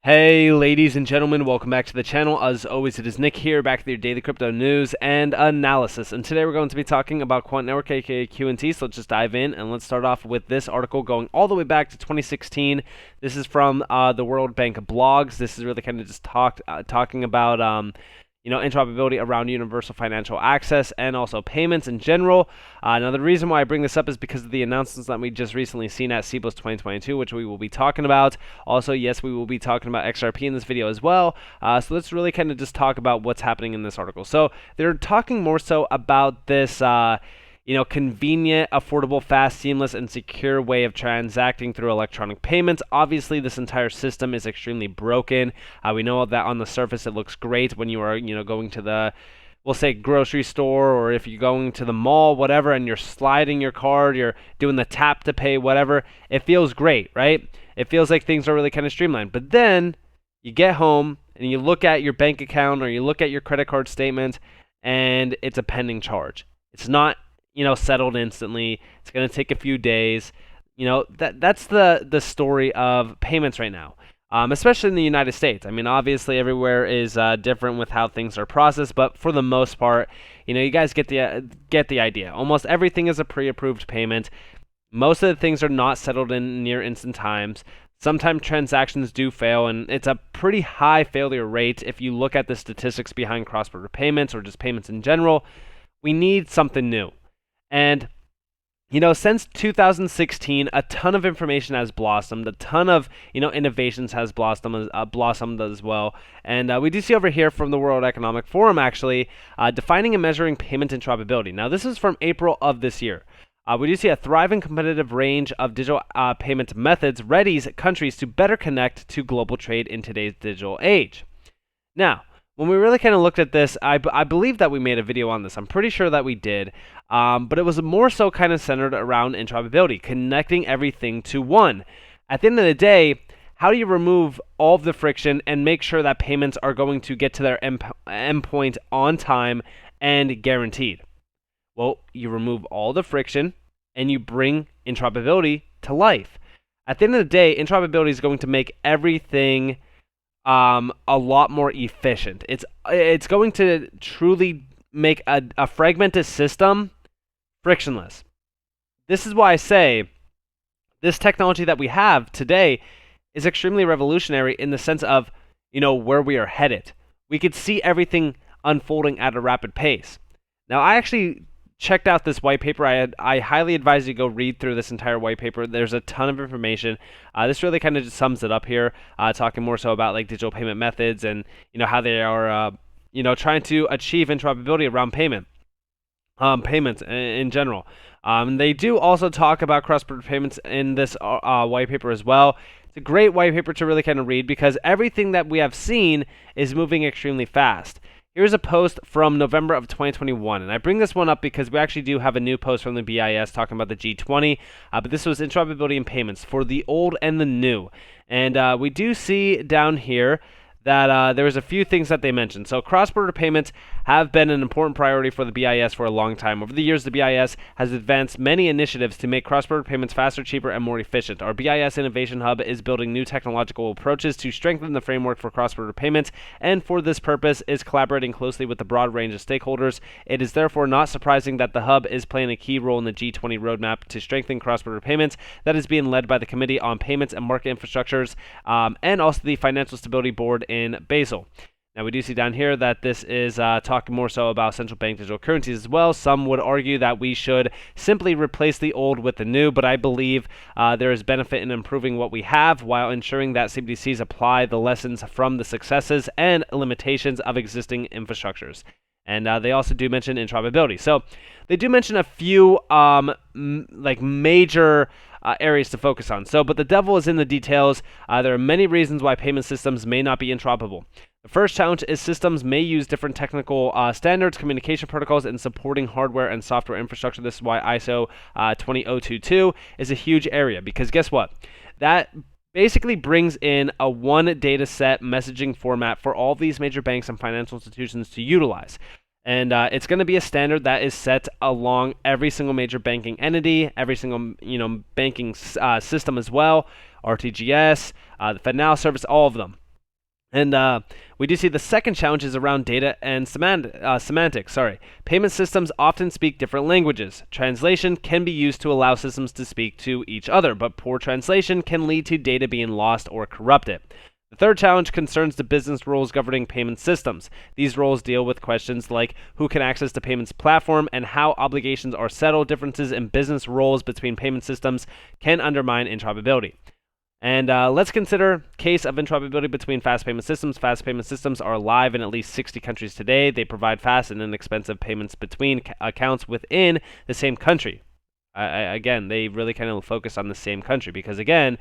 Hey ladies and gentlemen, welcome back to the channel. As always, it is Nick here, back with your daily crypto news and analysis. And today we're going to be talking about Quant Network, aka QNT. So let's just dive in and let's start off with this article going all the way back to 2016. This is from the World Bank blogs. This is really kind of just talking about interoperability around universal financial access and also payments in general. Now, the reason why I bring this up is because of the announcements that we just recently seen at CBOS 2022, which we will be talking about. Also, yes, we will be talking about XRP in this video as well. So let's really kind of just talk about what's happening in this article. So they're talking more so about this convenient, affordable, fast, seamless, and secure way of transacting through electronic payments. Obviously, this entire system is extremely broken. We know that on the surface it looks great when you are, going to the, we'll say, grocery store, or if you're going to the mall, whatever, and you're sliding your card, you're doing the tap to pay, whatever. It feels great, right? It feels like things are really kind of streamlined. But then you get home and you look at your bank account or you look at your credit card statement, and it's a pending charge. It's not settled instantly. It's going to take a few days. That's the story of payments right now, especially in the United States. I mean, obviously everywhere is different with how things are processed, but for the most part, you guys get the idea. Almost everything is a pre-approved payment. Most of the things are not settled in near instant times. Sometimes transactions do fail, and it's a pretty high failure rate if you look at the statistics behind cross-border payments or just payments in general. We need something new. And, since 2016, a ton of information has blossomed. A ton of, innovations has blossomed as well. And we do see over here from the World Economic Forum, actually, defining and measuring payment interoperability. Now, this is from April of this year. We do see a thriving competitive range of digital payment methods readies countries to better connect to global trade in today's digital age. Now, when we really kind of looked at this, I believe that we made a video on this. I'm pretty sure that we did. But it was more so kind of centered around interoperability, connecting everything to one. At the end of the day, how do you remove all of the friction and make sure that payments are going to get to their endpoint on time and guaranteed? Well, you remove all the friction and you bring interoperability to life. At the end of the day, interoperability is going to make everything a lot more efficient. It's going to truly make a fragmented system frictionless. This is why I say this technology that we have today is extremely revolutionary in the sense of, where we are headed. We could see everything unfolding at a rapid pace. Now, I actually checked out this white paper. I highly advise you to go read through this entire white paper. There's a ton of information. This really kind of just sums it up here, talking more so about like digital payment methods and how they are trying to achieve interoperability around payments in general. They do also talk about cross-border payments in this white paper as well. It's a great white paper to really kind of read because everything that we have seen is moving extremely fast. Here's a post from November of 2021, and I bring this one up because we actually do have a new post from the BIS talking about the G20, but this was interoperability and payments for the old and the new. And we do see down here that there was a few things that they mentioned. So cross-border payments have been an important priority for the BIS for a long time. Over the years, the BIS has advanced many initiatives to make cross-border payments faster, cheaper, and more efficient. Our BIS Innovation Hub is building new technological approaches to strengthen the framework for cross-border payments, and for this purpose is collaborating closely with a broad range of stakeholders. It is therefore not surprising that the Hub is playing a key role in the G20 roadmap to strengthen cross-border payments that is being led by the Committee on Payments and Market Infrastructures, and also the Financial Stability Board in Basel. Now, we do see down here that this is talking more so about central bank digital currencies as well. Some would argue that we should simply replace the old with the new, but I believe there is benefit in improving what we have while ensuring that CBDCs apply the lessons from the successes and limitations of existing infrastructures. And they also do mention interoperability. So they do mention a few major areas to focus on. But the devil is in the details. There are many reasons why payment systems may not be interoperable. The first challenge is systems may use different technical standards, communication protocols, and supporting hardware and software infrastructure. This is why ISO 20022 is a huge area, because guess what? That basically brings in a one data set messaging format for all these major banks and financial institutions to utilize. And it's going to be a standard that is set along every single major banking entity, every single banking system as well, RTGS, the FedNow service, all of them. And we do see the second challenge is around data and semantics. Payment systems often speak different languages. Translation can be used to allow systems to speak to each other, but poor translation can lead to data being lost or corrupted. The third challenge concerns the business rules governing payment systems. These rules deal with questions like who can access the payments platform and how obligations are settled. Differences in business roles between payment systems can undermine interoperability. And let's consider case of interoperability between fast payment systems. Fast payment systems are live in at least 60 countries today. They provide fast and inexpensive payments between accounts within the same country. Again, they really kind of focus on the same country because, again,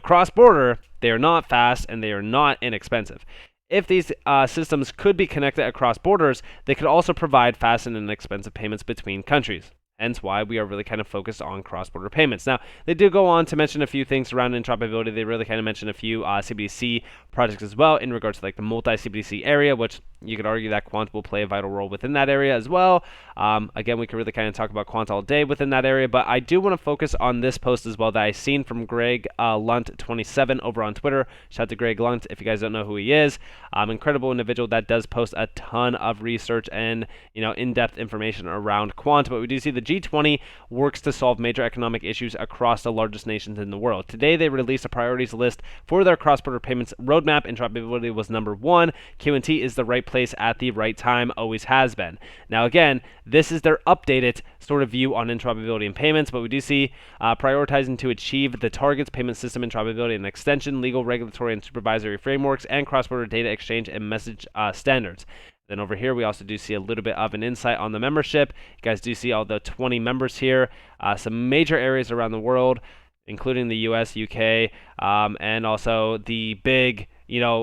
cross-border, they are not fast and they are not inexpensive. If these systems could be connected across borders, they could also provide fast and inexpensive payments between countries. Hence why we are really kind of focused on cross-border payments. Now, they do go on to mention a few things around interoperability. They really kind of mention a few CBDC projects as well in regards to like the multi-CBDC area, which you could argue that Quant will play a vital role within that area as well. Again, we could really kind of talk about Quant all day within that area, but I do want to focus on this post as well that I seen from Greg Lunt27 over on Twitter. Shout out to Greg Lunt if you guys don't know who he is. Incredible individual that does post a ton of research and in-depth information around Quant. But we do see the G20 works to solve major economic issues across the largest nations in the world. Today, they released a priorities list for their cross-border payments roadmap. Interoperability was number one. Q&T is the right place at the right time, always has been. Now, again, this is their updated sort of view on interoperability and payments, but we do see prioritizing to achieve the targets, payment system interoperability and extension, legal, regulatory, and supervisory frameworks, and cross-border data exchange and message standards. Then over here, we also do see a little bit of an insight on the membership. You guys do see all the 20 members here, some major areas around the world, including the US, UK, and also the big,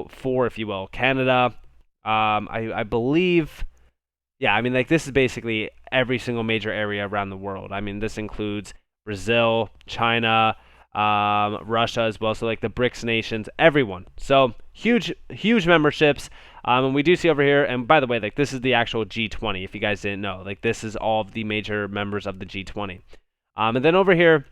four, if you will, Canada. I believe, this is basically every single major area around the world. This includes Brazil, China, Russia as well. So like the BRICS nations, everyone. So huge memberships. And we do see over here, and by the way, this is the actual G20, if you guys didn't know. This is all of the major members of the G20. And then over here,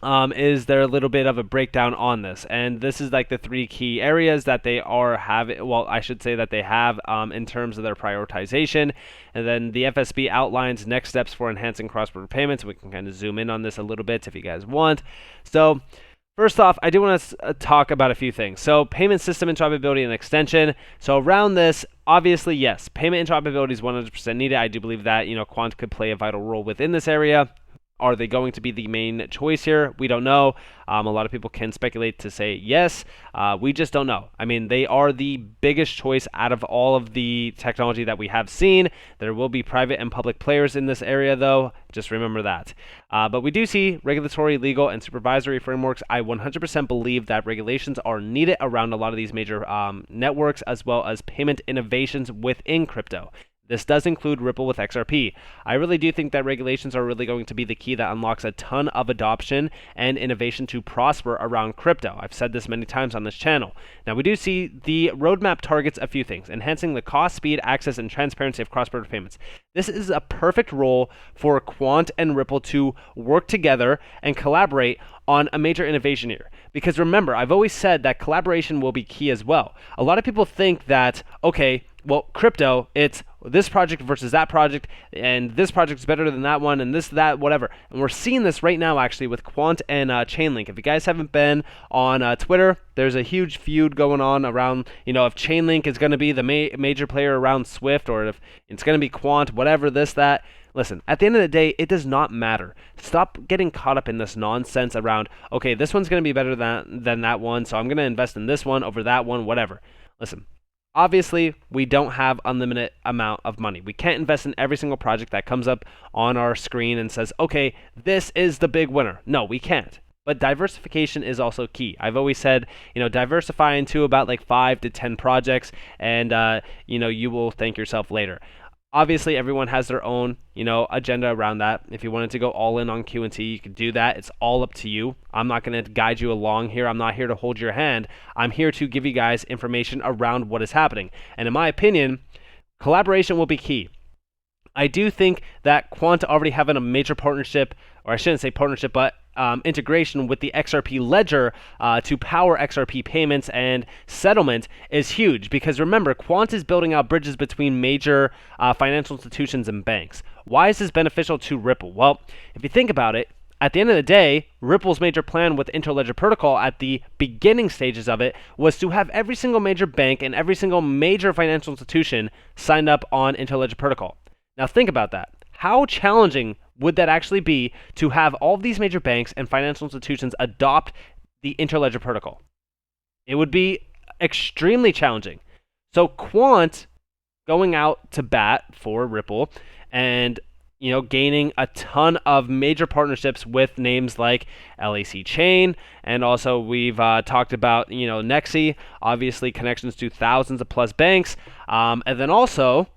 is there a little bit of a breakdown on this, and this is the three key areas that they are having. Well, I should say that they have in terms of their prioritization, and then the FSB outlines next steps for enhancing cross-border payments. We can kind of zoom in on this a little bit if you guys want. So first off, I do want to talk about a few things. So payment system interoperability and extension. So around this, obviously, yes, payment interoperability is 100% needed. I do believe that Quant could play a vital role within this area. Are they going to be the main choice here? We don't know. A lot of people can speculate to say yes. We just don't know. They are the biggest choice out of all of the technology that we have seen. There will be private and public players in this area, though. Just remember that. But we do see regulatory, legal, and supervisory frameworks. I 100% believe that regulations are needed around a lot of these major networks, as well as payment innovations within crypto. This does include Ripple with XRP. I really do think that regulations are really going to be the key that unlocks a ton of adoption and innovation to prosper around crypto. I've said this many times on this channel. Now, we do see the roadmap targets a few things: enhancing the cost, speed, access, and transparency of cross-border payments. This is a perfect role for Quant and Ripple to work together and collaborate on a major innovation here. Because remember, I've always said that collaboration will be key as well. A lot of people think that, okay, well, crypto, it's this project versus that project, and this project is better than that one, and this, that, whatever. And we're seeing this right now, actually, with Quant and Chainlink. If you guys haven't been on Twitter, there's a huge feud going on around, if Chainlink is going to be the major player around Swift, or if it's going to be Quant, whatever, this, that. Listen, at the end of the day, it does not matter. Stop getting caught up in this nonsense around, okay, this one's going to be better than that one, so I'm going to invest in this one over that one, whatever. Listen. Obviously, we don't have unlimited amount of money. We can't invest in every single project that comes up on our screen and says, okay, this is the big winner. No, we can't. But diversification is also key. I've always said, diversify into about 5 to 10 projects, and you will thank yourself later. Obviously, everyone has their own, agenda around that. If you wanted to go all in on Q&T, you could do that. It's all up to you. I'm not going to guide you along here. I'm not here to hold your hand. I'm here to give you guys information around what is happening. And in my opinion, collaboration will be key. I do think that Quant already having a major partnership or I shouldn't say partnership, but integration with the XRP ledger to power XRP payments and settlement is huge, because remember, Quant is building out bridges between major financial institutions and banks. Why is this beneficial to Ripple? Well, if you think about it, at the end of the day, Ripple's major plan with Interledger Protocol at the beginning stages of it was to have every single major bank and every single major financial institution signed up on Interledger Protocol. Now think about that. How challenging would that actually be to have all of these major banks and financial institutions adopt the Interledger Protocol? It would be extremely challenging. So Quant going out to bat for Ripple and gaining a ton of major partnerships with names like LAC Chain, and also we've talked about MEXC, obviously connections to thousands of plus banks, and then also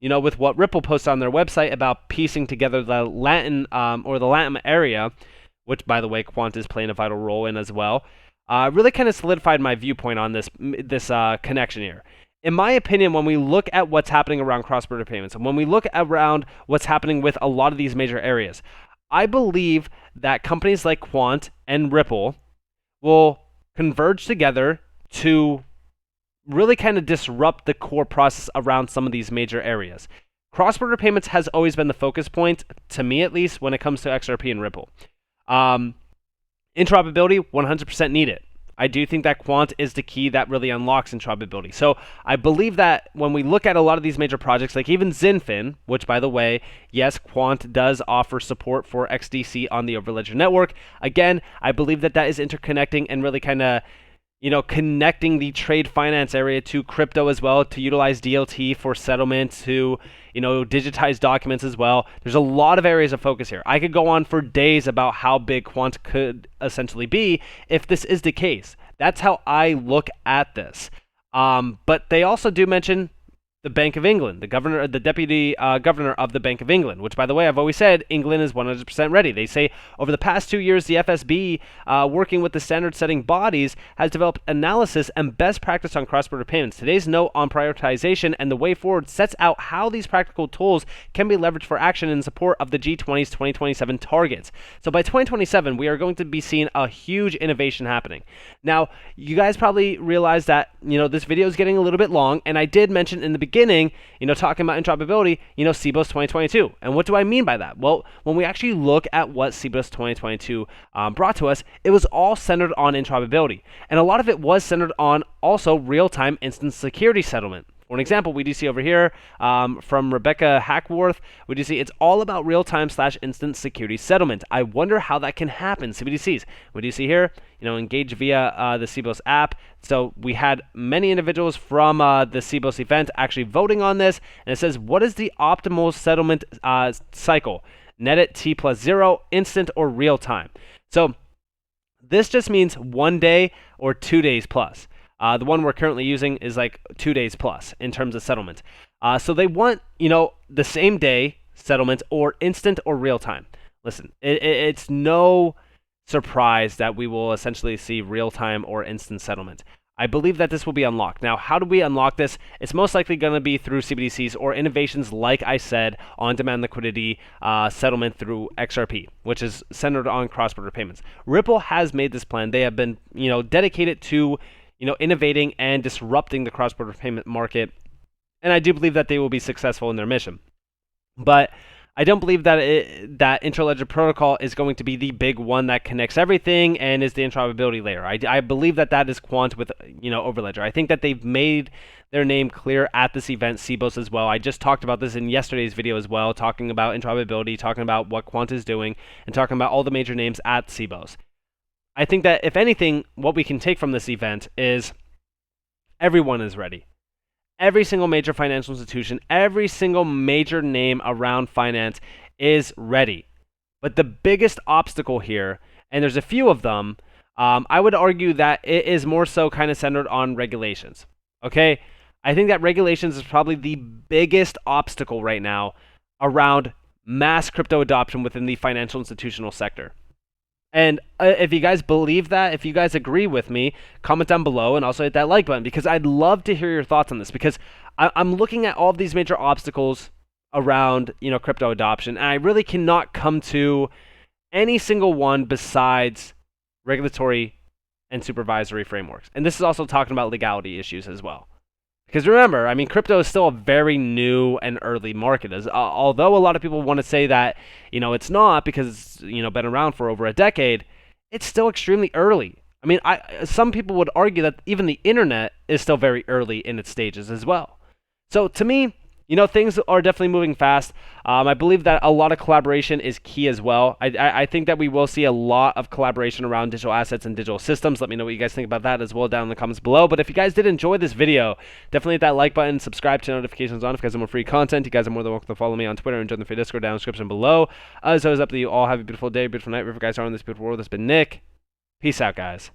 with what Ripple posts on their website about piecing together the Latin or the Latin area, which by the way Quant is playing a vital role in as well, really kind of solidified my viewpoint on this connection here. In my opinion, when we look at what's happening around cross-border payments, and when we look around what's happening with a lot of these major areas, I believe that companies like Quant and Ripple will converge together to really kind of disrupt the core process around some of these major areas. Cross-border payments has always been the focus point, to me at least, when it comes to XRP and Ripple. Interoperability, 100% needed. I do think that Quant is the key that really unlocks interoperability. So I believe that when we look at a lot of these major projects, like even Zinfin, which by the way, yes, Quant does offer support for XDC on the Overledger network. Again, I believe that that is interconnecting and really kind of connecting the trade finance area to crypto as well, to utilize DLT for settlement, to digitize documents as well. There's a lot of areas of focus here. I could go on for days about how big Quant could essentially be if this is the case. That's how I look at this. But they also do mention the Bank of England, the deputy governor of the Bank of England, which, by the way, I've always said England is 100% ready. They say over the past 2 years, the FSB, working with the standard-setting bodies, has developed analysis and best practice on cross-border payments. Today's note on prioritization and the way forward sets out how these practical tools can be leveraged for action in support of the G20's 2027 targets. So by 2027, we are going to be seeing a huge innovation happening. Now, you guys probably realize that this video is getting a little bit long, and I did mention in the beginning, talking about interoperability, CBOS 2022. And what do I mean by that? Well, when we actually look at what CBOS 2022 brought to us, it was all centered on interoperability. And a lot of it was centered on also real-time instant security settlement. For an example, we do see over here from Rebecca Hackworth, we do see it's all about real-time / instant security settlement. I wonder how that can happen, CBDCs. We do see here, engage via the CBOS app. So we had many individuals from the CBOS event actually voting on this, and it says, what is the optimal settlement cycle? Net it T+0, instant or real-time. So this just means 1 day or 2 days plus. The one we're currently using is like 2 days plus in terms of settlement. So they want, the same day settlement or instant or real time. Listen, it's no surprise that we will essentially see real time or instant settlement. I believe that this will be unlocked. Now, how do we unlock this? It's most likely going to be through CBDCs or innovations, like I said, on-demand liquidity settlement through XRP, which is centered on cross-border payments. Ripple has made this plan. They have been, dedicated to innovating and disrupting the cross-border payment market, and I do believe that they will be successful in their mission. But I don't believe that that Interledger Protocol is going to be the big one that connects everything and is the interoperability layer. I believe that that is Quant with Overledger. I think that they've made their name clear at this event, CBOS as well. I just talked about this in yesterday's video as well, talking about interoperability, talking about what Quant is doing, and talking about all the major names at CBOS. I think that, if anything, what we can take from this event is everyone is ready. Every single major financial institution, every single major name around finance is ready. But the biggest obstacle here, and there's a few of them, I would argue that it is more so kind of centered on regulations. Okay? I think that regulations is probably the biggest obstacle right now around mass crypto adoption within the financial institutional sector. And if you guys believe that, if you guys agree with me, comment down below and also hit that like button, because I'd love to hear your thoughts on this, because I'm looking at all of these major obstacles around crypto adoption, and I really cannot come to any single one besides regulatory and supervisory frameworks. And this is also talking about legality issues as well. Because remember, I mean, crypto is still a very new and early market. Although a lot of people want to say that, it's not because it's, been around for over a decade, it's still extremely early. I mean, some people would argue that even the internet is still very early in its stages as well. So to me, things are definitely moving fast. I believe that a lot of collaboration is key as well. I think that we will see a lot of collaboration around digital assets and digital systems. Let me know what you guys think about that as well down in the comments below. But if you guys did enjoy this video, definitely hit that like button, subscribe, turn notifications on if you guys want more free content. You guys are more than welcome to follow me on Twitter and join the free Discord down in the description below. As always, up to you all. Have a beautiful day, beautiful night, wherever you guys are in this beautiful world. This has been Nick. Peace out, guys.